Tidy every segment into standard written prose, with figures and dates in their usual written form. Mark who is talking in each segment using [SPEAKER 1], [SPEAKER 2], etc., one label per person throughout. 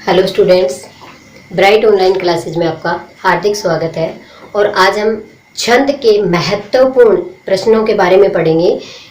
[SPEAKER 1] Hello students, bright online classes में आपका हार्दिक स्वागत है। और आज हम छंद के महत्वपूर्ण प्रश्नों के बारे में पढ़ेंगे,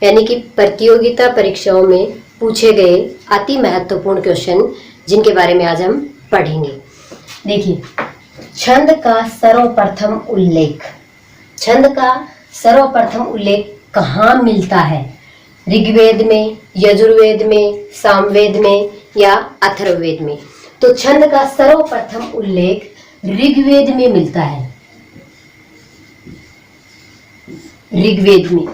[SPEAKER 1] यानी कि प्रतियोगिता परीक्षाओं में पूछे गए अति महत्वपूर्ण क्वेश्चन जिनके बारे में आज हम पढ़ेंगे। देखिए, छंद का सर्वप्रथम उल्लेख, छंद का सर्वप्रथम उल्लेख कहाँ मिलता है? ऋग्वेद में, यजुर्वेद में, सामवेद में या अथर्ववेद में? तो छंद का सर्वप्रथम उल्लेख ऋग्वेद में मिलता है, ऋग्वेद में।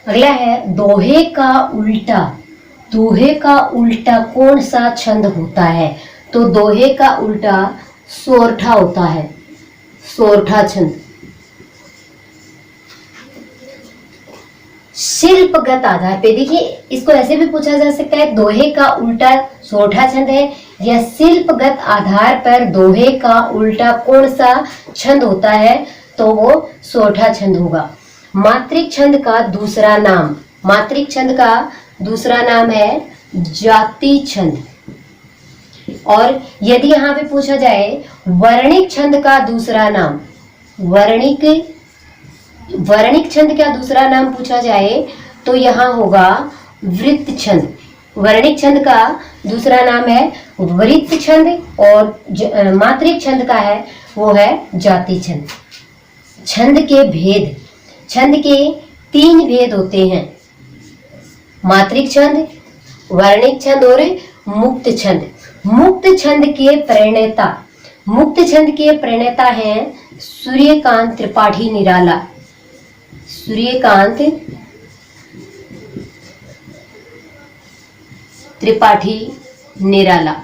[SPEAKER 1] अगला है दोहे का उल्टा। दोहे का उल्टा कौन सा छंद होता है? तो दोहे का उल्टा सोरठा होता है, सोरठा छंद। शिल्पगत आधार पे, देखिए इसको ऐसे भी पूछा जा सकता है, दोहे का उल्टा सोरठा छंद है या शिल्पगत आधार पर दोहे का उल्टा कौन सा छंद होता है? तो वो सोरठा छंद होगा। मात्रिक छंद का दूसरा नाम, मात्रिक छंद का दूसरा नाम है जाति छंद। और यदि यहाँ पे पूछा जाए वर्णिक छंद का दूसरा नाम, वर्णिक छंद का दूसरा नाम पूछा जाए तो यहाँ होगा वृत्त छंद। वर्णिक छंद का दूसरा नाम है वृत्त छंद और मात्रिक छंद का है वो है जाति छंद। छंद के भेद, छंद के 3 भेद होते हैं, मात्रिक छंद, वर्णिक छंद और मुक्त छंद। मुक्त छंद के प्रणेता, मुक्त छंद के प्रणेता हैं सूर्यकांत त्रिपाठी निराला। सूर्यकांत त्रिपाठी निराला।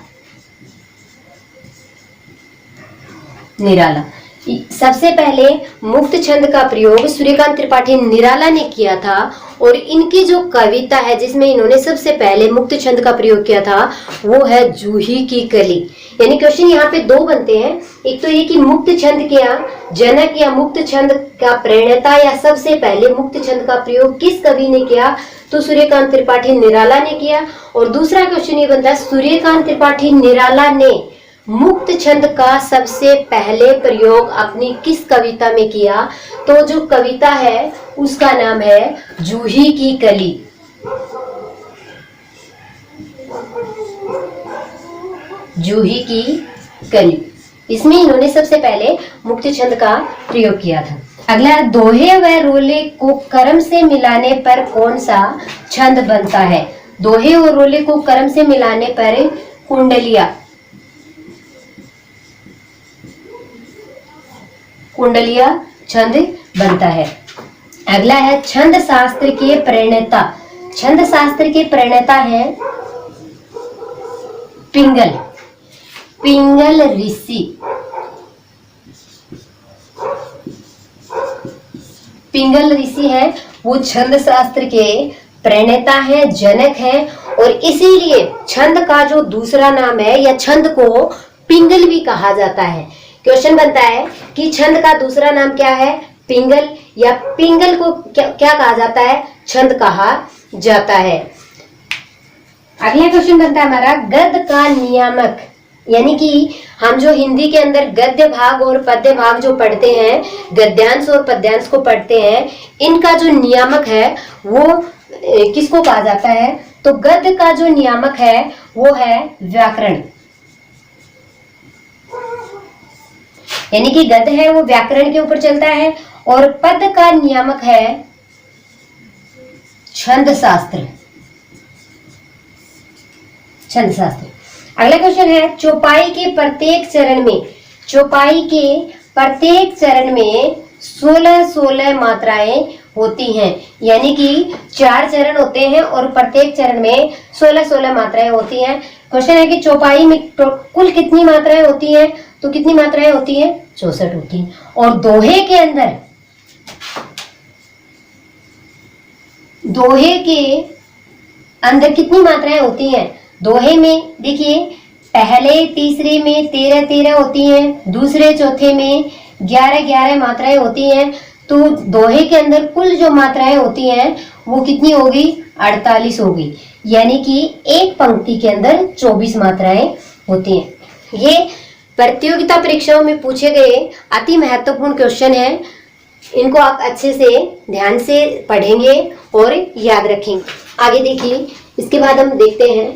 [SPEAKER 1] सबसे पहले मुक्त छंद का प्रयोग सूर्यकांत त्रिपाठी निराला ने किया था और इनकी जो कविता है जिसमें इन्होंने सबसे पहले मुक्त छंद का प्रयोग किया था वो है जूही की कली। यानी क्वेश्चन यहाँ पे 2 बनते हैं, एक तो ये कि मुक्त छंद क्या जनक या मुक्त छंद का प्रणेता या सबसे पहले मुक्त छंद का प्रयोग किस कवि ने किया? तो सूर्यकांत त्रिपाठी निराला ने किया। और दूसरा क्वेश्चन ये बनता है सूर्यकांत त्रिपाठी निराला ने मुक्त छंद का सबसे पहले प्रयोग अपनी किस कविता में किया? तो जो कविता है उसका नाम है जूही की कली। जूही की कली, इसमें इन्होंने सबसे पहले मुक्त छंद का प्रयोग किया था। अगला, दोहे व रोले को कर्म से मिलाने पर कौन सा छंद बनता है? दोहे और रोले को कर्म से मिलाने पर कुंडलिया, कुंडलिया छंद बनता है। अगला है छंद शास्त्र के प्रणेता। छंद शास्त्र के प्रणेता है पिंगल, पिंगल ऋषि। पिंगल ऋषि है वो छंद शास्त्र के प्रणेता है, जनक है और इसीलिए छंद का जो दूसरा नाम है या छंद को पिंगल भी कहा जाता है। क्वेश्चन बनता है कि छंद का दूसरा नाम क्या है? पिंगल, या पिंगल को क्या कहा जाता है? छंद कहा जाता है। अगला क्वेश्चन बनता है हमारा गद्य का नियामक, यानी कि हम जो हिंदी के अंदर गद्य भाग और पद्य भाग जो पढ़ते हैं, गद्यांश और पद्यांश को पढ़ते हैं, इनका जो नियामक है वो किसको कहा जाता है? तो गद्य का जो नियामक है वो है व्याकरण, यानी कि गद्य है वो व्याकरण के ऊपर चलता है और पद का नियामक है छंद शास्त्र, छंद शास्त्र। अगला क्वेश्चन है चौपाई के प्रत्येक चरण में, चौपाई के प्रत्येक चरण में 16-16 मात्राएं होती हैं, यानी कि 4 चरण होते हैं और प्रत्येक चरण में 16-16 मात्राएं होती हैं। क्वेश्चन है कि चौपाई में कुल कितनी मात्राएं होती हैं? तो कितनी मात्राएं होती हैं? 64 होती हैं। और दोहे के अंदर, दोहे के अंदर कितनी मात्राएं होती हैं? दोहे में देखिए पहले तीसरे में 13-13 होती हैं, दूसरे चौथे में 11-11 मात्राएं होती हैं। तो दोहे के अंदर कुल जो मात्राएं होती हैं वो कितनी होगी? 48 होगी, यानी कि एक पंक्ति के अंदर 24 मात्राएं होती हैं। ये प्रतियोगिता परीक्षाओं में पूछे गए अति महत्वपूर्ण क्वेश्चन है। इनको आप अच्छे से ध्यान से पढ़ेंगे और याद रखेंगे। आगे देखिए, इसके बाद हम देखते हैं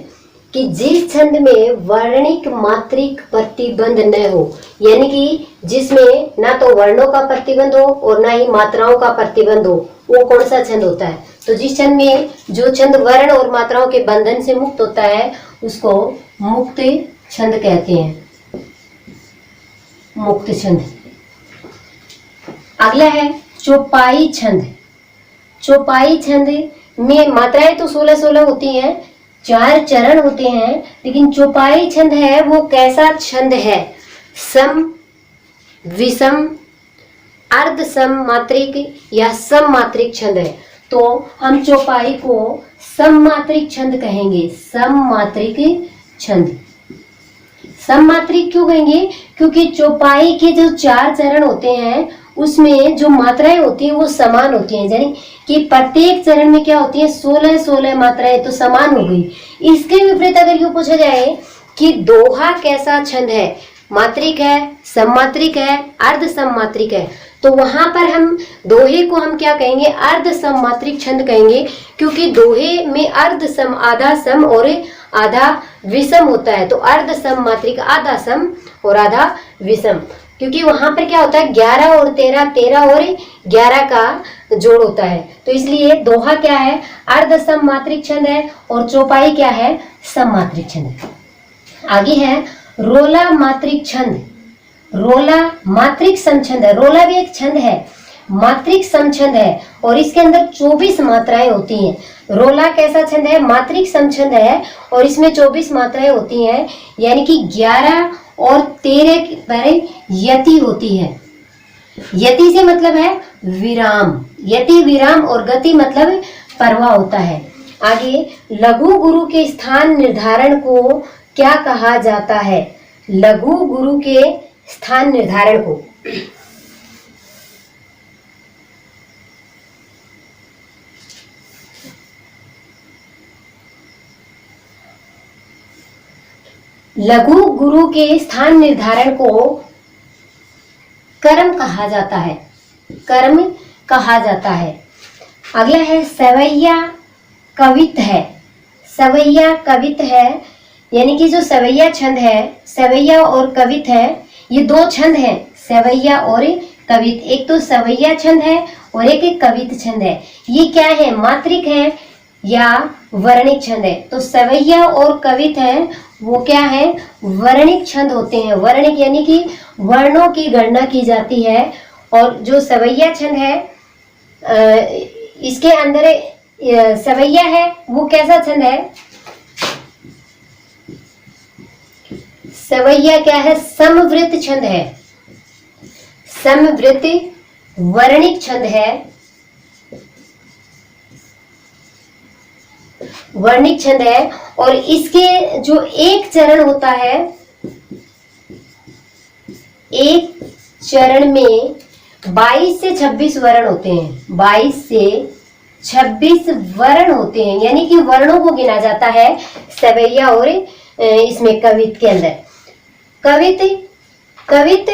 [SPEAKER 1] कि जिस छंद में वर्णिक मात्रिक प्रतिबंध न हो, यानी कि जिसमें ना तो वर्णों का प्रतिबंध हो और ना ही मात्राओं का प्रतिबंध हो, वो कौन सा छंद होता है? तो जिस छंद में जो छंद वर्ण और मात्राओं के बंधन से मुक्त होता है उसको मुक्त छंद कहते हैं, मुक्त छंद। अगला है चौपाई छंद। चौपाई छंद में मात्राएं तो 16-16 होती हैं, 4 चरण होते हैं, लेकिन चौपाई छंद है वो कैसा छंद है? सम, विषम, अर्ध सम मात्रिक या सम मात्रिक छंद है। तो हम चौपाई को सम मात्रिक छंद कहेंगे, सम मात्रिक छंद। सम मात्रिक क्यों कहेंगे? क्योंकि चौपाई के जो 4 चरण होते हैं उसमें जो मात्राएं होती हैं वो समान होती हैं, यानी कि प्रत्येक चरण में क्या होती है? 16-16 मात्राएं, तो समान हो गई। इसके विपरीत अगर यूं पूछा जाए कि दोहा कैसा छंद है, मात्रिक है, सममात्रिक है, अर्ध सममात्रिक है, तो वहां पर हम दोहे को हम क्या कहेंगे? अर्ध सममात्रिक छंद कहेंगे, क्योंकि दोहे में अर्ध सम, आधा सम और आधा विषम होता है। तो अर्ध सममात्रिक आधा सम और आधा विषम, क्योंकि वहां पर क्या होता है? 11 और 13, 13 और 11 का जोड़ होता है। तो इसलिए दोहा क्या है? अर्ध सममात्रिक छंद है और चौपाई क्या है? सममात्रिक छंद। आगे है रोला मात्रिक छंद। रोला मात्रिक समछंद है। रोला भी एक छंद है, मात्रिक समछंद है और इसके अंदर 24 मात्राएं होती हैं। रोला कैसा छंद है? मात्रिक समछंद है और इसमें 24 मात्राएं होती हैं, यानी कि 11 और 13 पर यति होती है। यति से मतलब है विराम, यति विराम, और गति मतलब परवा होता है। आगे लघु गुरु के स्थान निर्धारण को क्या कहा जाता है? लघु गुरु के स्थान निर्धारण को लघु गुरु के स्थान निर्धारण को कर्म कहा जाता है, कर्म कहा जाता है। अगला है सवैया कवित है। सवैया कवित है, यानी कि जो सवैया छंद है, सवैया और कवित है, ये 2 छंद हैं, सवैया और कवित। एक तो सवैया छंद है और एक कवित छंद है। ये क्या है? मात्रिक है या वर्णिक छंद है? तो सवैया और कवित है वो क्या है? वर्णिक छंद होते हैं। वर्णिक यानी कि वर्णों की गणना की जाती है। और जो सवैया छंद है इसके अंदर सवैया है वो कैसा छंद है? सवैया क्या है? समवृत्त छंद है, समवृत्त वर्णिक छंद है, वर्णिक छंद है। और इसके जो एक चरण होता है, एक चरण में 22 से 26 वर्ण होते हैं, 22 से 26 वर्ण होते हैं, यानी कि वर्णों को गिना जाता है सवैया और इसमें कवित के अंदर। कवित, कवित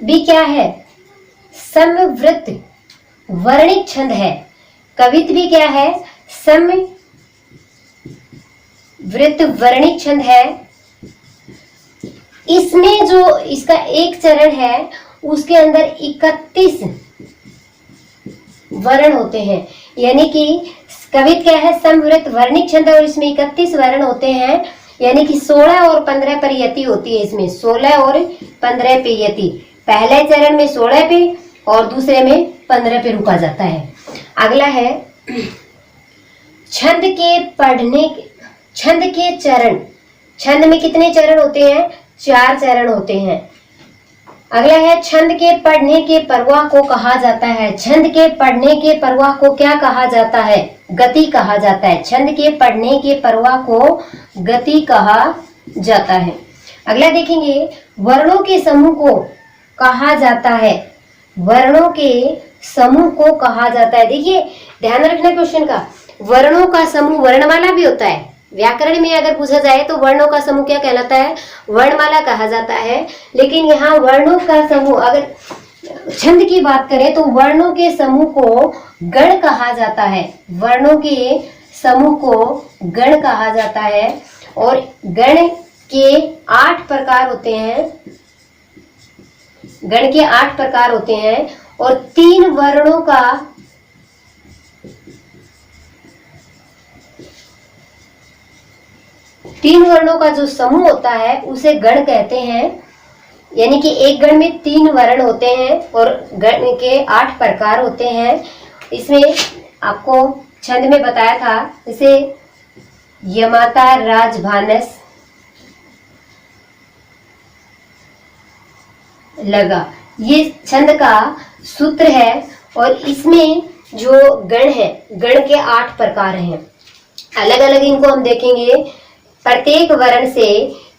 [SPEAKER 1] भी क्या है? समवृत्त वर्णिक छंद है। कवित भी क्या है? समवृत्त वर्णिक छंद है। इसमें जो इसका एक चरण है उसके अंदर 31 वर्ण होते हैं, यानी कि कवित क्या है? समवृत्त वर्णिक छंद और इसमें 31 वर्ण होते हैं, यानी कि 16 और 15 पर यति होती है। इसमें 16 और 15 पे यति, पहले चरण में 16 पे और दूसरे में 15 पे रुका जाता है। अगला है छंद के पढ़ने, छंद के चरण। छंद में कितने चरण होते हैं? 4 चरण होते हैं। अगला है छंद के पढ़ने के प्रवाह को कहा जाता है। छंद के पढ़ने के प्रवाह को क्या कहा जाता है? गति कहा जाता है। छंद के पढ़ने के प्रवाह को गति कहा जाता है। अगला देखेंगे वर्णों के समूह को कहा जाता है। वर्णों के समूह को कहा जाता है। देखिए ध्यान रखना क्वेश्चन का, वर्णों का समूह वर्णमाला भी होता है, व्याकरण में अगर पूछा जाए तो वर्णों का समूह क्या कहलाता है? वर्णमाला कहा जाता है। लेकिन यहाँ वर्णों का समूह, अगर छंद की बात करें तो वर्णों के समूह को गण कहा जाता है। वर्णों के समूह को गण कहा जाता है और गण के 8 प्रकार होते हैं। गण के 8 प्रकार होते हैं और 3 वर्णों का जो समूह होता है उसे गण कहते हैं। यानी कि एक गण में 3 वर्ण होते हैं और गण के 8 प्रकार होते हैं। इसमें आपको छंद में बताया था, जैसे यमाता राजभानस लगा, ये छंद का सूत्र है। और इसमें जो गण है, गण के 8 प्रकार हैं। अलग अलग इनको हम देखेंगे। प्रत्येक वर्ण से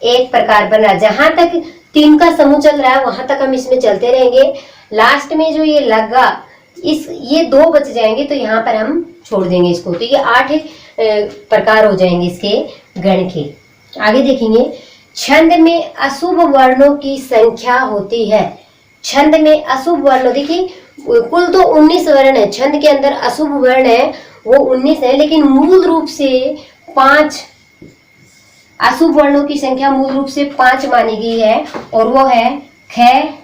[SPEAKER 1] एक प्रकार बन रहा है। जहां तक 3 का समूह चल रहा है वहां तक हम इसमें चलते रहेंगे। लास्ट में जो ये लगा, ये 2 बच जाएंगे तो यहाँ पर हम छोड़ देंगे इसको। तो ये 8 प्रकार हो जाएंगे इसके गण के। आगे देखेंगे, छंद में अशुभ वर्णों की संख्या होती है। छंद में अशुभ वर्ण, देखिए कुल तो 19 वर्ण है। छंद के अंदर अशुभ वर्ण है वो 19 है, लेकिन मूल रूप से 5 अशुभ वर्णों की संख्या मूल रूप से 5 मानी गई है और वो है ख,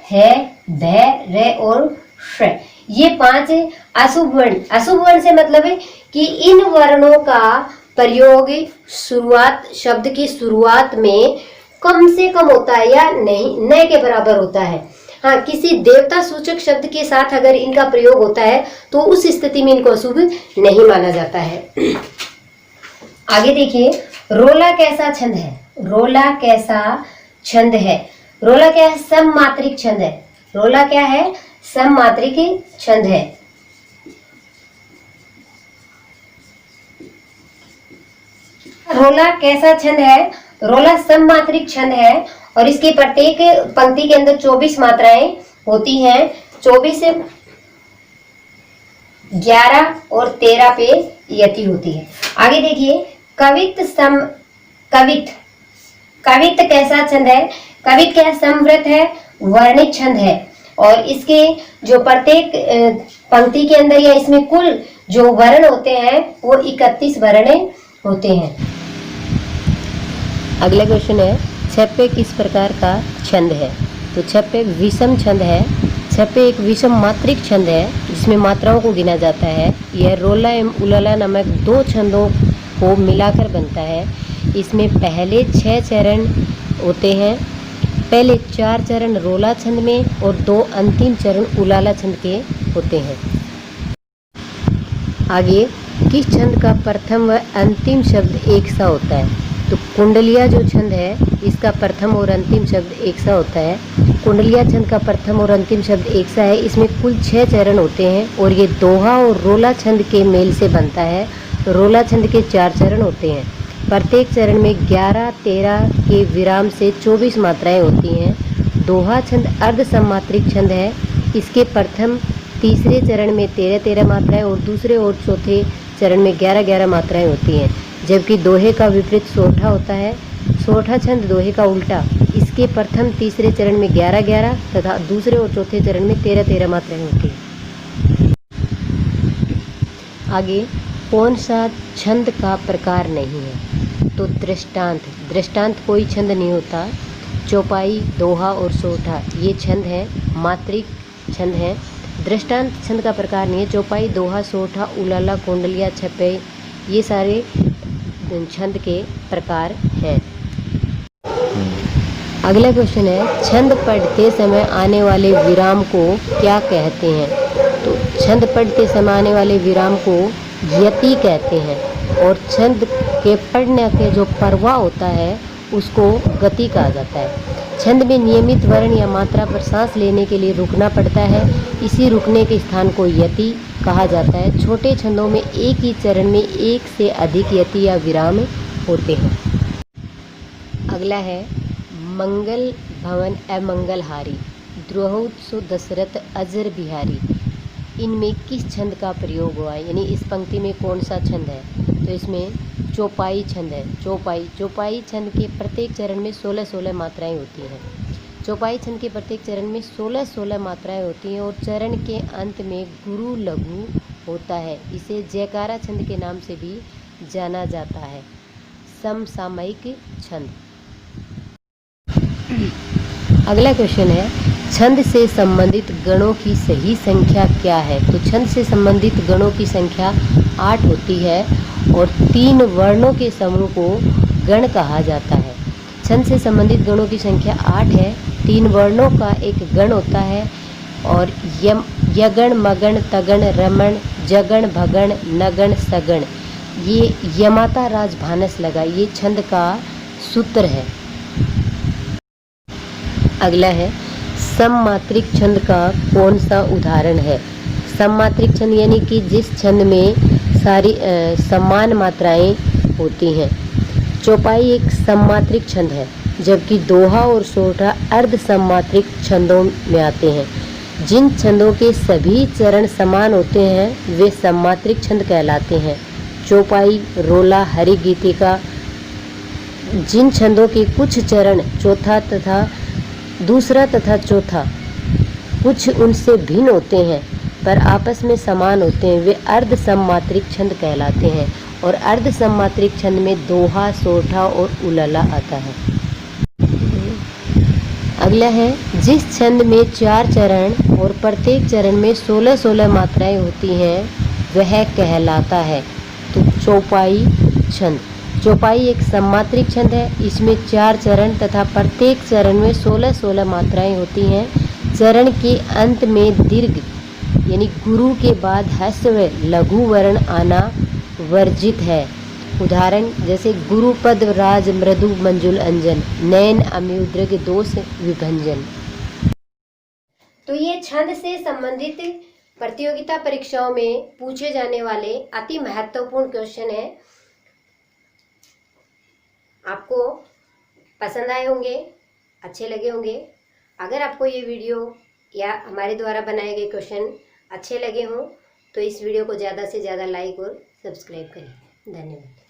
[SPEAKER 1] है, भ, र और श। ये 5 अशुभ वर्ण। अशुभ वर्ण से मतलब है कि इन वर्णों का प्रयोग शब्द की शुरुआत में कम से कम होता है या नहीं, न के बराबर होता है। हाँ, किसी देवता सूचक शब्द के साथ अगर इनका प्रयोग होता है तो उस स्थिति में इनको अशुभ नहीं माना जाता है। आगे देखिए, रोला कैसा छंद है? रोला कैसा छंद है? रोला क्या है? सममात्रिक छंद है। रोला क्या है? सममात्रिक छंद है। रोला कैसा छंद है? रोला सममात्रिक छंद है और इसकी प्रत्येक पंक्ति के अंदर 24 मात्राएं होती हैं। 24 से 11 और 13 पे यति होती है। आगे देखिए, कवित कैसा छंद है? कवित क्या समवृत है, वर्णित छंद है और इसके जो प्रत्येक पंक्ति के अंदर या इसमें कुल जो वर्ण होते हैं वो 31 वर्ण होते हैं। अगला क्वेश्चन है, छप्पे किस प्रकार का छंद है? तो छप्पे विषम छंद है। छप्पे एक विषम मात्रिक छंद है जिसमें मात्राओं को गिना जाता है। यह रोला एवं उलाला नामक 2 छंदों को मिलाकर बनता है। इसमें पहले 6 चरण होते हैं। पहले 4 चरण रोला छंद में और 2 अंतिम चरण उलाला छंद के होते हैं। आगे, किस छंद का प्रथम व अंतिम शब्द एक सा होता है? तो कुंडलिया जो छंद है इसका प्रथम और अंतिम शब्द एक सा होता है। कुंडलिया छंद का प्रथम और अंतिम शब्द एक सा है। इसमें कुल 6 चरण होते हैं और ये दोहा और रोला छंद के मेल से बनता है। रोला छंद के 4 चरण होते हैं। प्रत्येक चरण में 11, 13 के विराम से 24 मात्राएं होती हैं। दोहा छंद अर्ध सममात्रिक छंद है। इसके प्रथम तीसरे चरण में 13-13 मात्राएं और दूसरे और चौथे चरण में 11-11 मात्राएं होती हैं, जबकि दोहे का विपरीत सोठा होता है। सोठा छंद दोहे का उल्टा। इसके प्रथम तीसरे चरण में 11-11 तथा दूसरे और चौथे चरण में 13-13 मात्राएं होती हैं। आगे, कौन सा छंद का प्रकार नहीं है? तो दृष्टांत। दृष्टांत कोई छंद नहीं होता। चौपाई, दोहा और सोठा ये छंद है, मात्रिक छंद है। दृष्टांत छंद का प्रकार नहीं है। चौपाई, दोहा, सोठा, उलाला, कुंडलिया, छप्पे ये सारे छंद के प्रकार हैं। अगला क्वेश्चन है, छंद पढ़ते समय आने वाले विराम को क्या कहते हैं? तो छंद पढ़ते समय आने वाले विराम को यति कहते हैं और छंद के पढ़ने के जो प्रवाह होता है उसको गति कहा जाता है। छंद में नियमित वर्ण या मात्रा पर सांस लेने के लिए रुकना पड़ता है। इसी रुकने के स्थान को यति कहा जाता है। छोटे छंदों में एक ही चरण में एक से अधिक यति या विराम होते हैं। अगला है, मंगल भवन अमंगलहारी, द्रोहोत्सव दशरथ अजर बिहारी। इनमें किस छंद का प्रयोग हुआ है? यानी इस पंक्ति में कौन सा छंद है? तो इसमें चौपाई छंद है। चौपाई छंद के प्रत्येक चरण में 16-16 मात्राएं होती हैं। चौपाई छंद के प्रत्येक चरण में 16-16 मात्राएं होती हैं और चरण के अंत में गुरु लघु होता है। इसे जयकारा छंद के नाम से भी जाना जाता है। समसामयिक छंद। अगला क्वेश्चन है, छंद से संबंधित गणों की सही संख्या क्या है? तो छंद से संबंधित गणों की संख्या 8 होती है और 3 वर्णों के समूह को गण कहा जाता है। छंद से संबंधित गणों की संख्या 8 है, 3 वर्णों का एक गण होता है और यगण, मगण, तगण, रमण, जगण, भगण, नगण, सगण, ये यमाता राजभानस लगा, ये छंद का सूत्र है। अगला है, सममात्रिक छंद का कौन सा उदाहरण है? सममात्रिक छंद यानी कि जिस छंद में सारी समान मात्राएं होती हैं। चौपाई एक सममात्रिक छंद है, जबकि दोहा और सोरठा अर्ध सममात्रिक छंदों में आते हैं। जिन छंदों के सभी चरण समान होते हैं वे सममात्रिक छंद कहलाते हैं। चौपाई, रोला, हरिगीतिका, जिन छंदों के कुछ चरण चौथा तथा दूसरा तथा चौथा कुछ उनसे भिन्न होते हैं पर आपस में समान होते हैं, वे अर्ध सममात्रिक छंद कहलाते हैं। और अर्ध सममात्रिक छंद में दोहा, सोरठा और उलला आता है। अगला है, जिस छंद में 4 चरण और प्रत्येक चरण में 16-16 मात्राएं होती हैं वह कहलाता है। तो चौपाई छंद। चौपाई एक सममात्रिक छंद है, इसमें 4 चरण तथा प्रत्येक चरण में 16-16 मात्राएं होती हैं। चरण के अंत में दीर्घ यानी गुरु के बाद ह्रस्व व लघु वर्ण आना वर्जित है। उदाहरण जैसे गुरुपद राज मृदु मंजुल अंजन, नैन अम्युद्रग दोष विभंजन। तो ये छंद से संबंधित प्रतियोगिता परीक्षाओं में पूछे जाने वाले अति महत्वपूर्ण क्वेश्चन है। आपको पसंद आए होंगे, अच्छे लगे होंगे। अगर आपको ये वीडियो या हमारे द्वारा बनाए गए क्वेश्चन अच्छे लगे हों तो इस वीडियो को ज़्यादा से ज़्यादा लाइक और सब्सक्राइब करें। धन्यवाद।